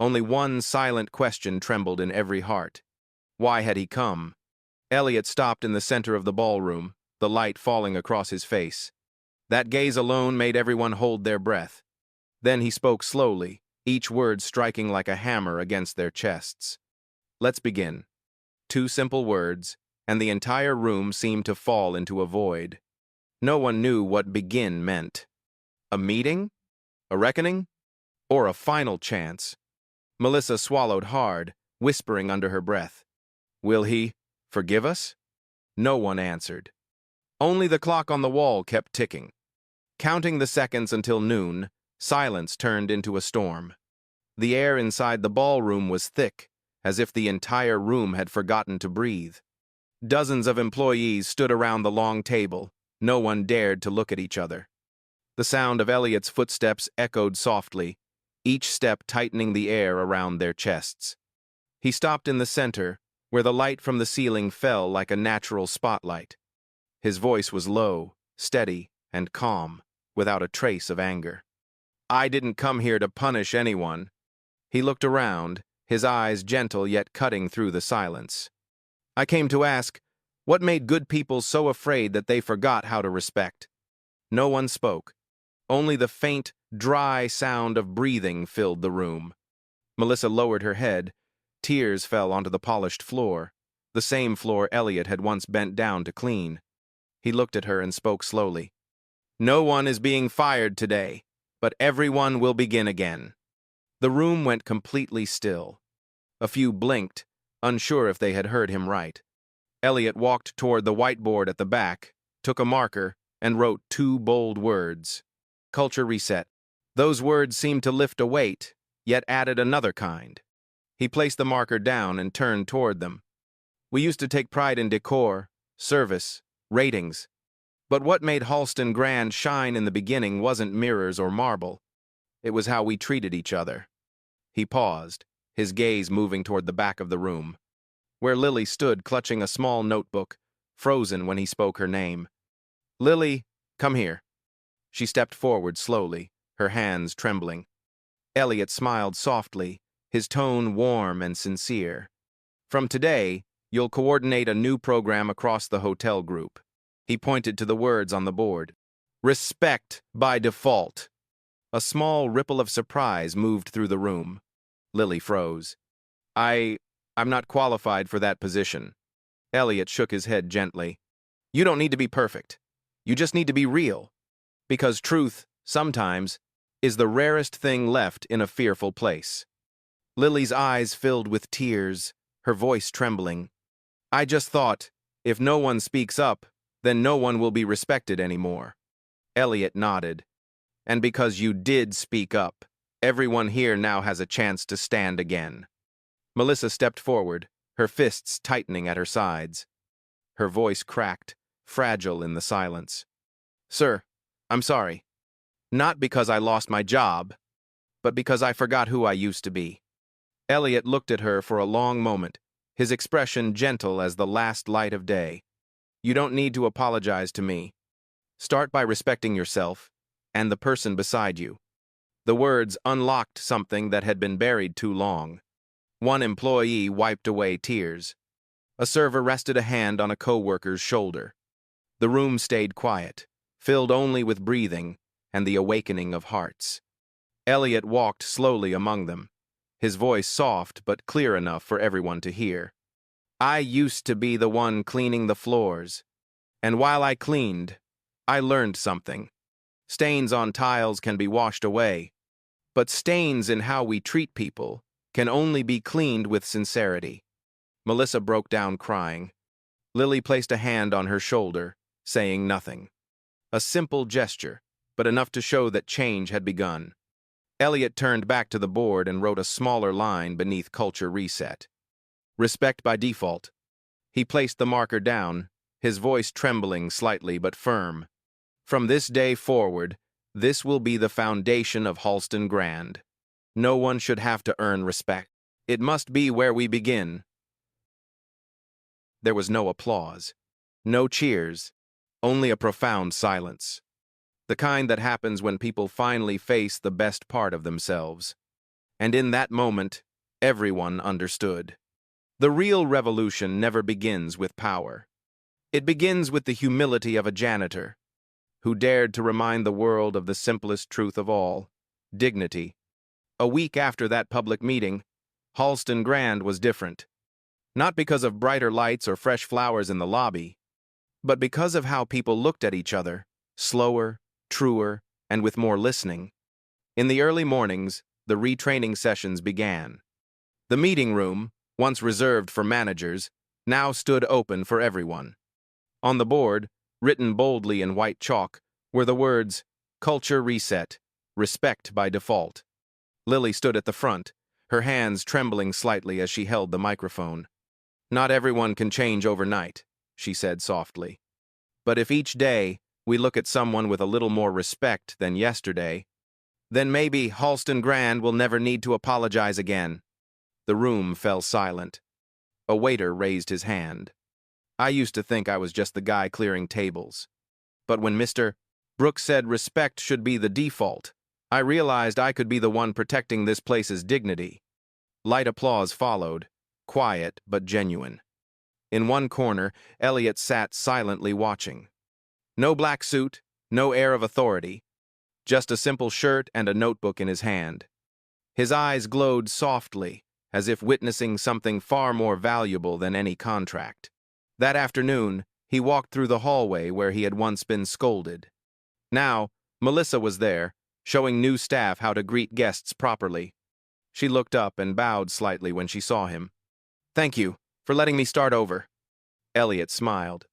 Only one silent question trembled in every heart. Why had he come? Elliot stopped in the center of the ballroom, the light falling across his face. That gaze alone made everyone hold their breath. Then he spoke slowly, each word striking like a hammer against their chests. Let's begin. 2 simple words, and the entire room seemed to fall into a void. No one knew what begin meant. A meeting? A reckoning? Or a final chance? Melissa swallowed hard, whispering under her breath. Will he forgive us? No one answered. Only the clock on the wall kept ticking. Counting the seconds until noon, silence turned into a storm. The air inside the ballroom was thick, as if the entire room had forgotten to breathe. Dozens of employees stood around the long table. No one dared to look at each other. The sound of Elliot's footsteps echoed softly, each step tightening the air around their chests. He stopped in the center, where the light from the ceiling fell like a natural spotlight. His voice was low, steady, and calm, without a trace of anger. "I didn't come here to punish anyone." He looked around, his eyes gentle yet cutting through the silence. "I came to ask, what made good people so afraid that they forgot how to respect?" No one spoke. Only the faint, dry sound of breathing filled the room. Melissa lowered her head. Tears fell onto the polished floor, the same floor Elliot had once bent down to clean. He looked at her and spoke slowly. "No one is being fired today, but everyone will begin again." The room went completely still. A few blinked, unsure if they had heard him right. Elliot walked toward the whiteboard at the back, took a marker, and wrote 2 bold words. Culture reset. Those words seemed to lift a weight, yet added another kind. He placed the marker down and turned toward them. "We used to take pride in decor, service, ratings. But what made Halston Grand shine in the beginning wasn't mirrors or marble. It was how we treated each other." He paused, his gaze moving toward the back of the room, where Lily stood clutching a small notebook, frozen when he spoke her name. "Lily, come here." She stepped forward slowly, her hands trembling. Elliot smiled softly, his tone warm and sincere. "From today, you'll coordinate a new program across the hotel group." He pointed to the words on the board. "Respect by default." A small ripple of surprise moved through the room. Lily froze. I'm not qualified for that position." Elliot shook his head gently. "You don't need to be perfect. You just need to be real. Because truth, sometimes, is the rarest thing left in a fearful place." Lily's eyes filled with tears, her voice trembling. "I just thought, if no one speaks up, then no one will be respected anymore." Elliot nodded. "And because you did speak up, everyone here now has a chance to stand again." Melissa stepped forward, her fists tightening at her sides. Her voice cracked, fragile in the silence. "Sir, I'm sorry. Not because I lost my job, but because I forgot who I used to be." Elliot looked at her for a long moment, his expression gentle as the last light of day. "You don't need to apologize to me. Start by respecting yourself and the person beside you." The words unlocked something that had been buried too long. One employee wiped away tears. A server rested a hand on a co-worker's shoulder. The room stayed quiet, filled only with breathing and the awakening of hearts. Elliot walked slowly among them, his voice soft but clear enough for everyone to hear. "I used to be the one cleaning the floors, and while I cleaned, I learned something. Stains on tiles can be washed away, but stains in how we treat people can only be cleaned with sincerity." Melissa broke down crying. Lily placed a hand on her shoulder, saying nothing. A simple gesture, but enough to show that change had begun. Elliot turned back to the board and wrote a smaller line beneath Culture Reset. "Respect by default." He placed the marker down, his voice trembling slightly but firm. "From this day forward, this will be the foundation of Halston Grand. No one should have to earn respect. It must be where we begin." There was no applause, no cheers, only a profound silence. The kind that happens when people finally face the best part of themselves. And in that moment, everyone understood. The real revolution never begins with power. It begins with the humility of a janitor, who dared to remind the world of the simplest truth of all, dignity. A week after that public meeting, Halston Grand was different. Not because of brighter lights or fresh flowers in the lobby, but because of how people looked at each other, slower, truer, and with more listening. In the early mornings, the retraining sessions began. The meeting room, once reserved for managers, now stood open for everyone. On the board, written boldly in white chalk, were the words, "Culture Reset, Respect by Default." Lily stood at the front, her hands trembling slightly as she held the microphone. "Not everyone can change overnight," she said softly. "But if each day we look at someone with a little more respect than yesterday, then maybe Halston Grand will never need to apologize again." The room fell silent. A waiter raised his hand. I used to think I was just the guy clearing tables. But when Mr. Brooks said respect should be the default, I realized I could be the one protecting this place's dignity. Light applause followed, quiet but genuine. In one corner, Elliot sat silently watching. No black suit, no air of authority, just a simple shirt and a notebook in his hand. His eyes glowed softly, as if witnessing something far more valuable than any contract. That afternoon, he walked through the hallway where he had once been scolded. Now, Melissa was there, showing new staff how to greet guests properly. She looked up and bowed slightly when she saw him. "Thank you for letting me start over." Elliot smiled.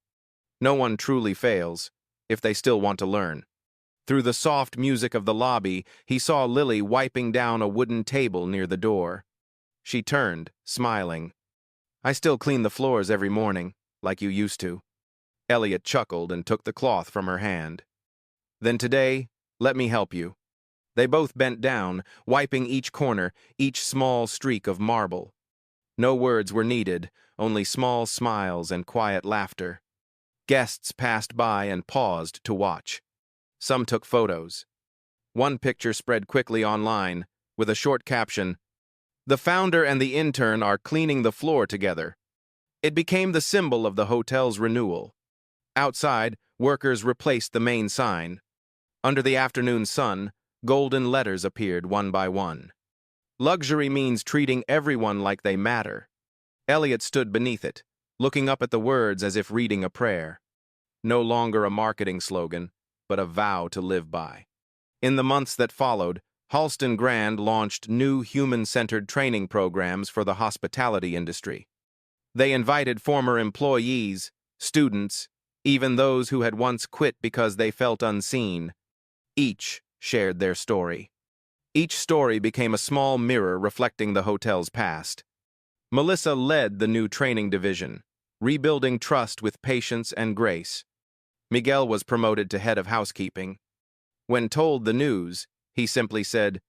No one truly fails, if they still want to learn. Through the soft music of the lobby, he saw Lily wiping down a wooden table near the door. She turned, smiling. "I still clean the floors every morning, like you used to." Elliot chuckled and took the cloth from her hand. "Then today, let me help you." They both bent down, wiping each corner, each small streak of marble. No words were needed, only small smiles and quiet laughter. Guests passed by and paused to watch. Some took photos. One picture spread quickly online, with a short caption, "The founder and the intern are cleaning the floor together." It became the symbol of the hotel's renewal. Outside, workers replaced the main sign. Under the afternoon sun, golden letters appeared one by one. "Luxury means treating everyone like they matter." Elliot stood beneath it, looking up at the words as if reading a prayer. No longer a marketing slogan, but a vow to live by. In the months that followed, Halston Grand launched new human-centered training programs for the hospitality industry. They invited former employees, students, even those who had once quit because they felt unseen. Each shared their story. Each story became a small mirror reflecting the hotel's past. Melissa led the new training division, rebuilding trust with patience and grace. Miguel was promoted to head of housekeeping. When told the news, he simply said,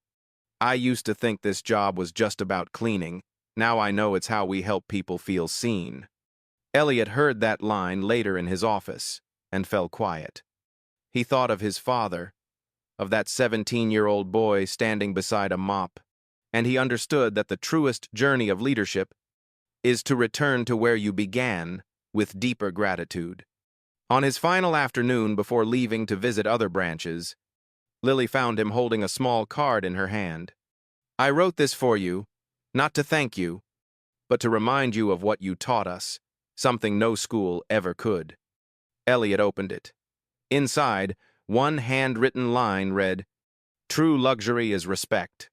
"I used to think this job was just about cleaning. Now I know it's how we help people feel seen." Elliot heard that line later in his office and fell quiet. He thought of his father, of that 17-year-old boy standing beside a mop, and he understood that the truest journey of leadership is to return to where you began with deeper gratitude. On his final afternoon before leaving to visit other branches, Lily found him holding a small card in her hand. "I wrote this for you, not to thank you, but to remind you of what you taught us, something no school ever could." Elliot opened it. Inside, one handwritten line read, "True luxury is respect."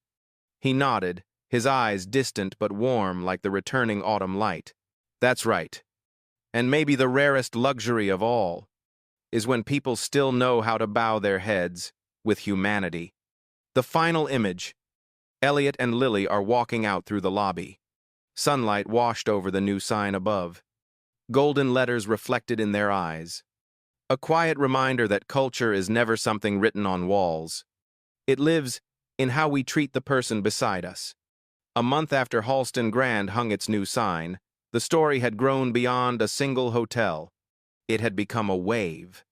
He nodded, his eyes distant but warm like the returning autumn light. "That's right. And maybe the rarest luxury of all is when people still know how to bow their heads with humanity." The final image. Elliot and Lily are walking out through the lobby. Sunlight washed over the new sign above. Golden letters reflected in their eyes. A quiet reminder that culture is never something written on walls. It lives in how we treat the person beside us. A month after Halston Grand hung its new sign, the story had grown beyond a single hotel. It had become a wave.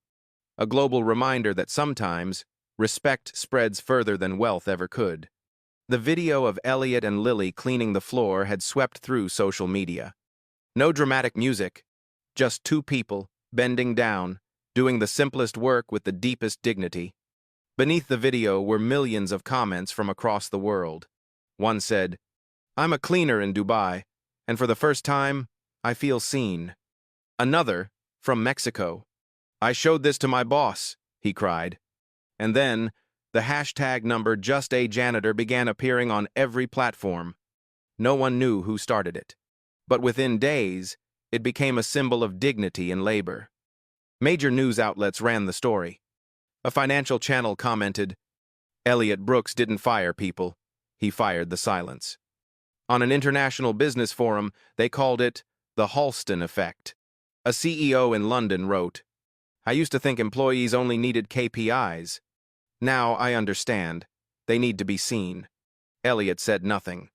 A global reminder that sometimes respect spreads further than wealth ever could. The video of Elliot and Lily cleaning the floor had swept through social media. No dramatic music, just two people, bending down, doing the simplest work with the deepest dignity. Beneath the video were millions of comments from across the world. One said, "I'm a cleaner in Dubai, and for the first time, I feel seen." Another, from Mexico, "I showed this to my boss," he cried. And then, the hashtag number #JustAJanitor began appearing on every platform. No one knew who started it. But within days, it became a symbol of dignity in labor. Major news outlets ran the story. A financial channel commented, "Elliot Brooks didn't fire people, he fired the silence." On an international business forum, they called it the Halston effect. A CEO in London wrote, "I used to think employees only needed KPIs. Now I understand. They need to be seen." Elliot said nothing.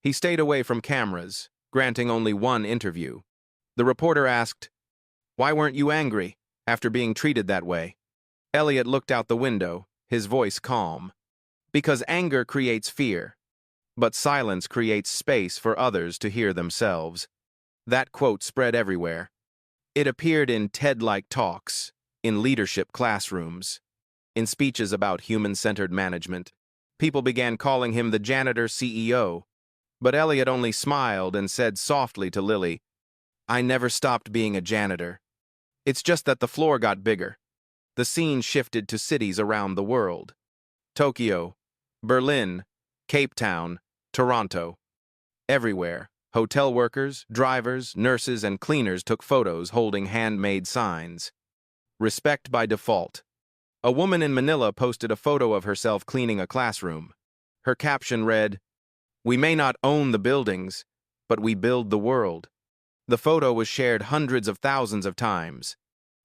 He stayed away from cameras, granting only one interview. The reporter asked, "Why weren't you angry after being treated that way?" Elliot looked out the window, his voice calm. "Because anger creates fear, but silence creates space for others to hear themselves." That quote spread everywhere. It appeared in TED-like talks, in leadership classrooms, in speeches about human-centered management. People began calling him the Janitor CEO, but Elliot only smiled and said softly to Lily, "I never stopped being a janitor. It's just that the floor got bigger." The scene shifted to cities around the world. Tokyo, Berlin, Cape Town, Toronto. Everywhere, hotel workers, drivers, nurses, and cleaners took photos holding handmade signs. Respect by default. A woman in Manila posted a photo of herself cleaning a classroom. Her caption read, "We may not own the buildings, but we build the world." The photo was shared hundreds of thousands of times.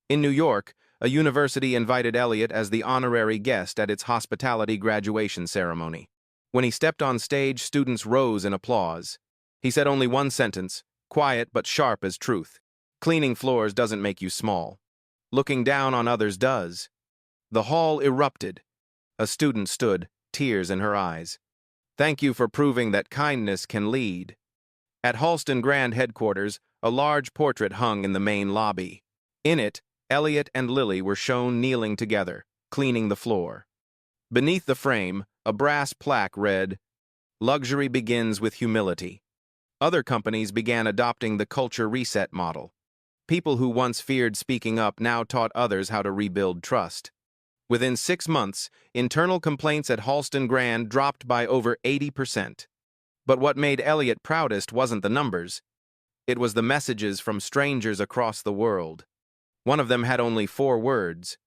In New York, a university invited Elliot as the honorary guest at its hospitality graduation ceremony. When he stepped on stage, students rose in applause. He said only one sentence, quiet but sharp as truth. "Cleaning floors doesn't make you small. Looking down on others does." The hall erupted. A student stood, tears in her eyes. "Thank you for proving that kindness can lead." At Halston Grand headquarters, a large portrait hung in the main lobby. In it, Elliot and Lily were shown kneeling together, cleaning the floor. Beneath the frame, a brass plaque read, "Luxury begins with humility." Other companies began adopting the culture reset model. People who once feared speaking up now taught others how to rebuild trust. Within 6 months, internal complaints at Halston Grand dropped by over 80%. But what made Elliot proudest wasn't the numbers. It was the messages from strangers across the world. One of them had only 4 words.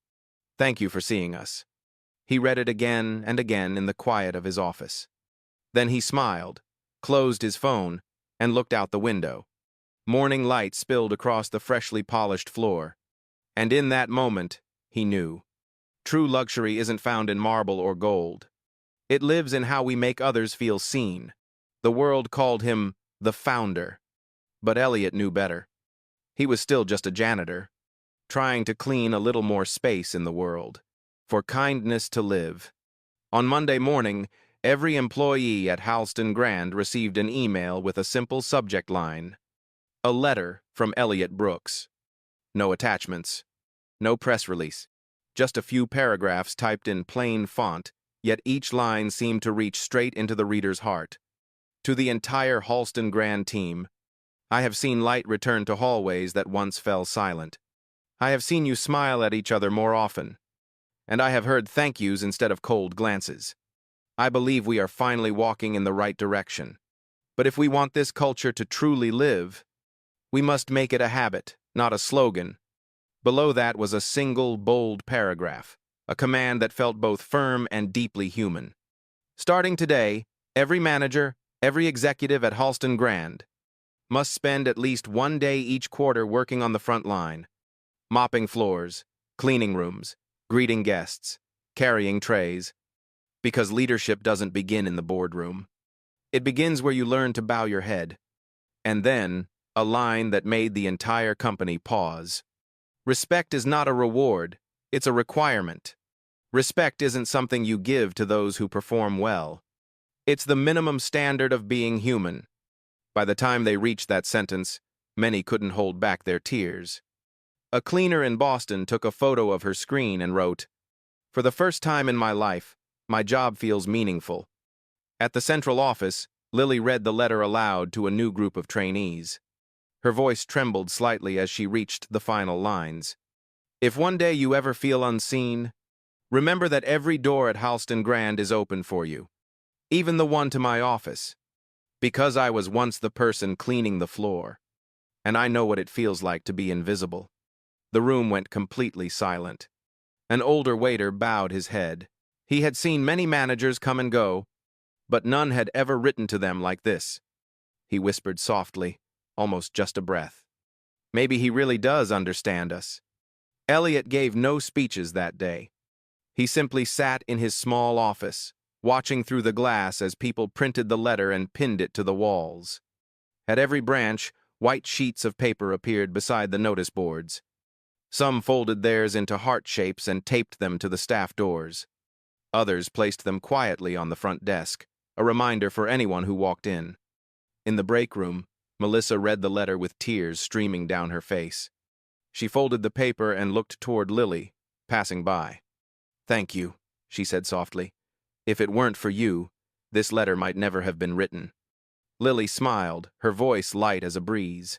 "Thank you for seeing us." He read it again and again in the quiet of his office. Then he smiled, closed his phone, and looked out the window. Morning light spilled across the freshly polished floor. And in that moment, he knew. True luxury isn't found in marble or gold. It lives in how we make others feel seen. The world called him the founder. But Elliot knew better. He was still just a janitor, trying to clean a little more space in the world, for kindness to live. On Monday morning, every employee at Halston Grand received an email with a simple subject line. A letter from Elliot Brooks. No attachments. No press release. Just a few paragraphs typed in plain font, yet each line seemed to reach straight into the reader's heart. To the entire Halston Grand team, I have seen light return to hallways that once fell silent. I have seen you smile at each other more often. And I have heard thank yous instead of cold glances. I believe we are finally walking in the right direction. But if we want this culture to truly live, we must make it a habit, not a slogan. Below that was a single, bold paragraph, a command that felt both firm and deeply human. Starting today, every manager, every executive at Halston Grand must spend at least 1 day each quarter working on the front line, mopping floors, cleaning rooms, greeting guests, carrying trays. Because leadership doesn't begin in the boardroom. It begins where you learn to bow your head. And then, a line that made the entire company pause. Respect is not a reward, it's a requirement. Respect isn't something you give to those who perform well. It's the minimum standard of being human. By the time they reached that sentence, many couldn't hold back their tears. A cleaner in Boston took a photo of her screen and wrote, "For the first time in my life, my job feels meaningful." At the central office, Lily read the letter aloud to a new group of trainees. Her voice trembled slightly as she reached the final lines. "If one day you ever feel unseen, remember that every door at Halston Grand is open for you, even the one to my office, because I was once the person cleaning the floor, and I know what it feels like to be invisible." The room went completely silent. An older waiter bowed his head. He had seen many managers come and go, but none had ever written to them like this. he whispered softly, almost just a breath. Maybe he really does understand us. Elliot gave no speeches that day. He simply sat in his small office, watching through the glass as people printed the letter and pinned it to the walls. At every branch, white sheets of paper appeared beside the notice boards. Some folded theirs into heart shapes and taped them to the staff doors. Others placed them quietly on the front desk, a reminder for anyone who walked in. In the break room, Melissa read the letter with tears streaming down her face. She folded the paper and looked toward Lily, passing by. "Thank you," she said softly. "If it weren't for you, this letter might never have been written." Lily smiled, her voice light as a breeze.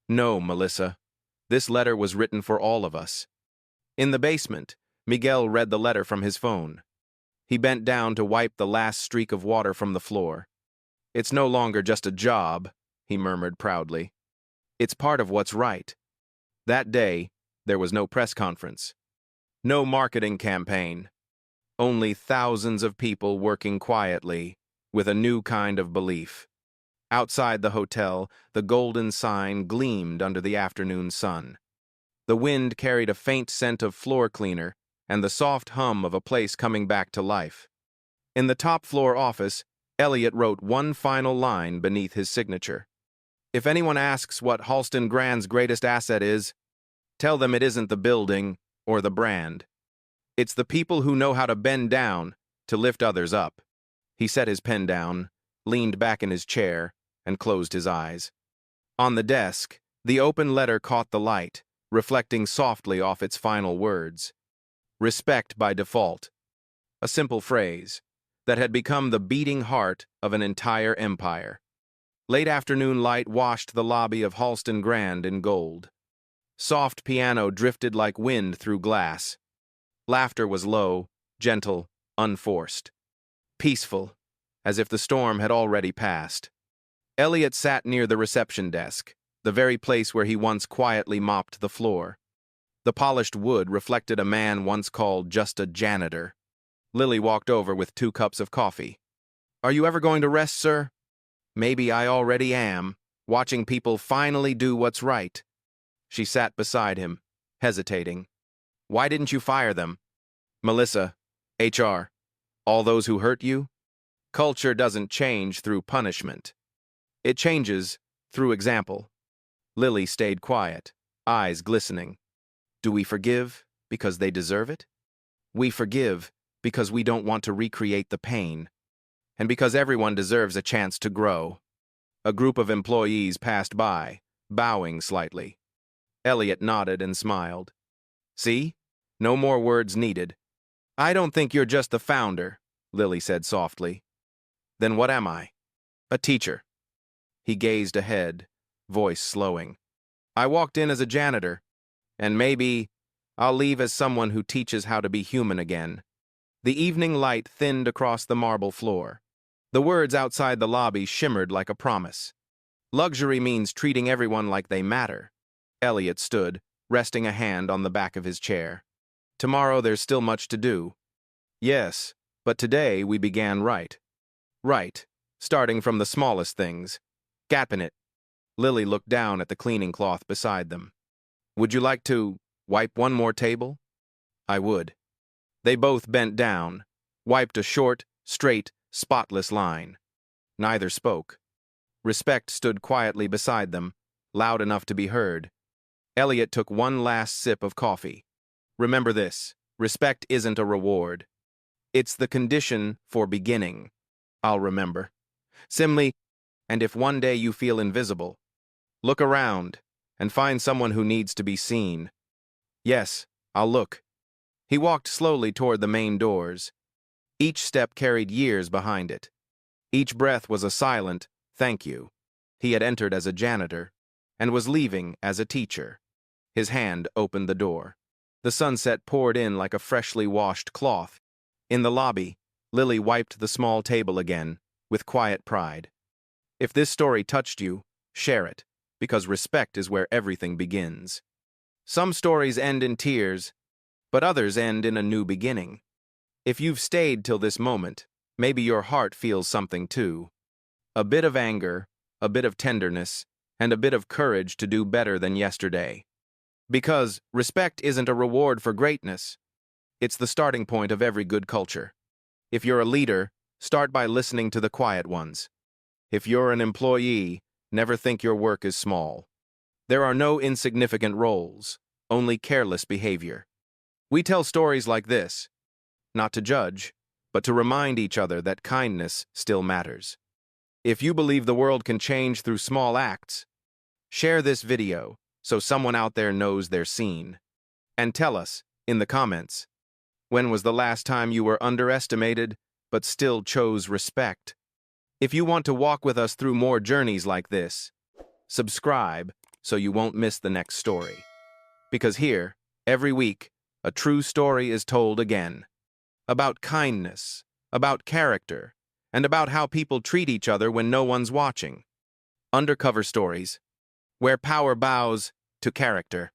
"No, Melissa. This letter was written for all of us." In the basement, Miguel read the letter from his phone. He bent down to wipe the last streak of water from the floor. "It's no longer just a job," he murmured proudly. "It's part of what's right." That day, there was no press conference. No marketing campaign. Only thousands of people working quietly, with a new kind of belief. Outside the hotel, the golden sign gleamed under the afternoon sun. The wind carried a faint scent of floor cleaner and the soft hum of a place coming back to life. In the top-floor office, Elliot wrote one final line beneath his signature. "If anyone asks what Halston Grand's greatest asset is, tell them it isn't the building or the brand. It's the people who know how to bend down to lift others up." He set his pen down, leaned back in his chair, and closed his eyes. On the desk, the open letter caught the light, reflecting softly off its final words. Respect by default. A simple phrase that had become the beating heart of an entire empire. Late afternoon light washed the lobby of Halston Grand in gold. Soft piano drifted like wind through glass. Laughter was low, gentle, unforced. Peaceful, as if the storm had already passed. Elliot sat near the reception desk, the very place where he once quietly mopped the floor. The polished wood reflected a man once called just a janitor. Lily walked over with 2 cups of coffee. "Are you ever going to rest, sir?" "Maybe I already am, watching people finally do what's right." She sat beside him, hesitating. "Why didn't you fire them?" "Melissa, HR, all those who hurt you? Culture doesn't change through punishment. It changes through example." Lily stayed quiet, eyes glistening. "Do we forgive because they deserve it? We forgive because we don't want to recreate the pain, and because everyone deserves a chance to grow." A group of employees passed by, bowing slightly. Elliot nodded and smiled. "See? No more words needed." "I don't think you're just the founder," Lily said softly. "Then what am I?" "A teacher." He gazed ahead, voice slowing. "I walked in as a janitor, and maybe I'll leave as someone who teaches how to be human again." The evening light thinned across the marble floor. The words outside the lobby shimmered like a promise. "Luxury means treating everyone like they matter." Elliot stood, resting a hand on the back of his chair. "Tomorrow there's still much to do." "Yes, but today we began right." "Right, starting from the smallest things. Gapping it." Lily looked down at the cleaning cloth beside them. "Would you like to wipe one more table?" "I would." They both bent down, wiped a short, straight, spotless line. Neither spoke. Respect stood quietly beside them, loud enough to be heard. Elliot took one last sip of coffee. "Remember this, respect isn't a reward. It's the condition for beginning." "I'll remember." "Simile, and if one day you feel invisible, look around and find someone who needs to be seen." "Yes, I'll look." He walked slowly toward the main doors. Each step carried years behind it. Each breath was a silent thank you. He had entered as a janitor and was leaving as a teacher. His hand opened the door. The sunset poured in like a freshly washed cloth. In the lobby, Lily wiped the small table again, with quiet pride. If this story touched you, share it, because respect is where everything begins. Some stories end in tears, but others end in a new beginning. If you've stayed till this moment, maybe your heart feels something too. A bit of anger, a bit of tenderness, and a bit of courage to do better than yesterday. Because respect isn't a reward for greatness. It's the starting point of every good culture. If you're a leader, start by listening to the quiet ones. If you're an employee, never think your work is small. There are no insignificant roles, only careless behavior. We tell stories like this, not to judge, but to remind each other that kindness still matters. If you believe the world can change through small acts, share this video so someone out there knows they're seen. And tell us, in the comments, when was the last time you were underestimated but still chose respect? If you want to walk with us through more journeys like this, subscribe so you won't miss the next story. Because here, every week, a true story is told again. About kindness, about character, and about how people treat each other when no one's watching. Undercover Stories, where power bows to character.